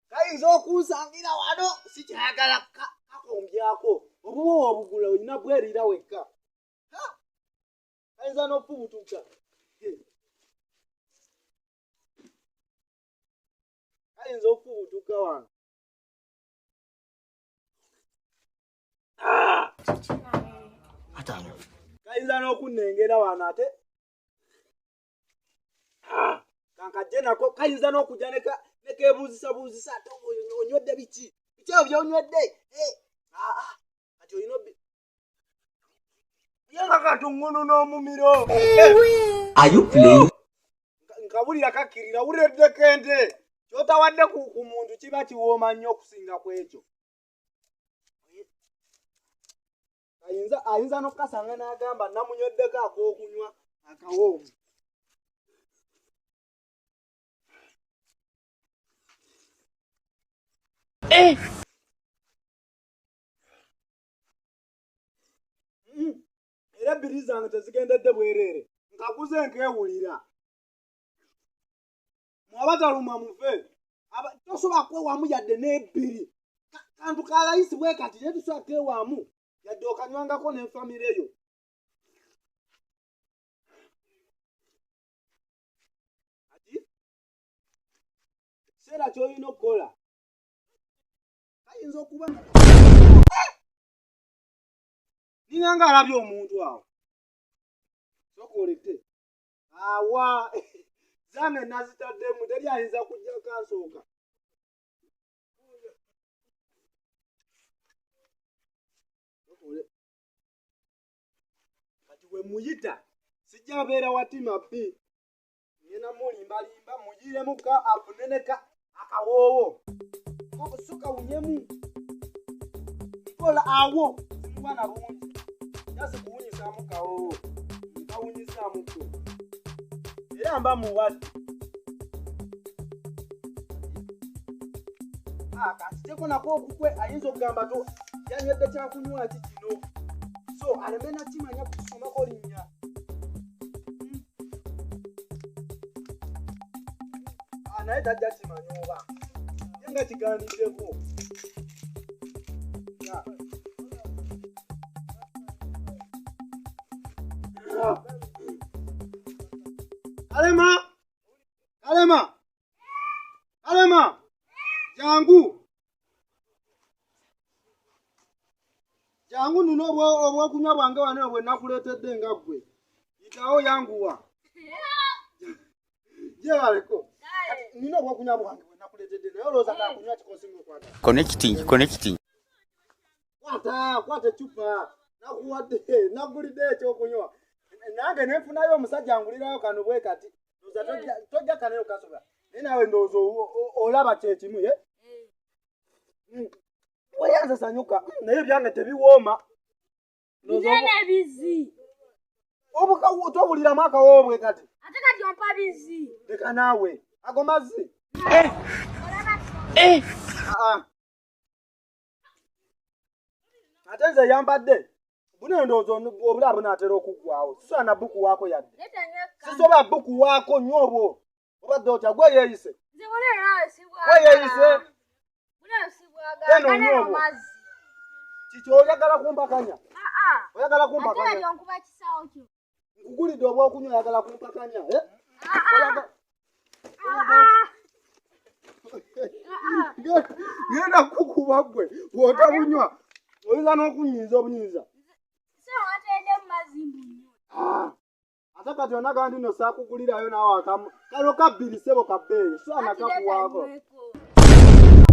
kayinza okunsangira wano sikyayagala kakombyako obuwa obugula olina bwerira wekka kayinza n'okubutuka kayinza okubutuka wano kayinza n'okunnengera wano ate kankajje nako kayinza n'okujja nekebuuzisabuuzisa ate onywedde biki ebyo byonywedde kati olina yenga katungunu n'omumiro nkabulira kakkirira wuledde kente kyotawadde ku muntu kiba kiwooma nnyo okusinga ku ekyo ayinza n'okukasanga n'agamba namunyweddeko ak'okunywa akawoomu era bbiri zange tezigendedde bwereere nkaguze nkewulira mwabataluma muve tosobola kwewamu yadde n'ebbiri kantu kalayisi bwe kati naye tusobola kwewamu yadde okanywangako n'enfamireyo ati ekiseera ky'olina okukola kayinza okuba ninga alabye omuntu awo sokolete awa zange nazitaddemu teri ayinza kujja kansooka kati we muyita sijja beera watima bbi ngenda mulimbalimba mugiremuka afuneneka akawoowo obusuka wunyemu nkola awo simubana bungi yasi kuwunyisaamu kawoowo nkawunyisaamuko era mba muwadde kasiteko nako okukwe ayinza okugamba to yanywedde kyakunywa ki kino so aleme nakimanya kutusomako linnya naye tajja kimanya oba yenga kigandiddeko Kalema jangu nuno obwokunywa bwange wano bwe nakuleetedde nga ggwe yitawo yanguwa jebaleko nino obwokunywa bwange bwe nakuleetedde naye olowooza kakunywa kikosinga okwata connecting kwata ecupa nakuwadde nagulidde ekyokunywa nange nenfunayo omusajja angulirayo kano bwe kati tojja kanayo kasobola naye nawe ndowooza olaba kyekimu ye weyanze sanyuka naye byange tebiwooma towuliramu akawoowo bwe kati leka naawe ago mazzi ate nze yambadde buno ndowooza obulaba bunaatera okuggwawo sisobola na buku waako yadde sisobola buku waako nnyo obwo obadde otya gwe yeeyise eno nnyo obwo kiki oyagala kumpakanya oyagala kumpakanya nkugulidde obwokunywa oyagala kumpakanya genda kukuba ggwe bw'otabunywa oyinza n'okunyiiza obunyiiza ate kati yonna gandi no saakugulirayo naawe akamu kano kabbiri ssebo kabbeeyi so nakakuwaako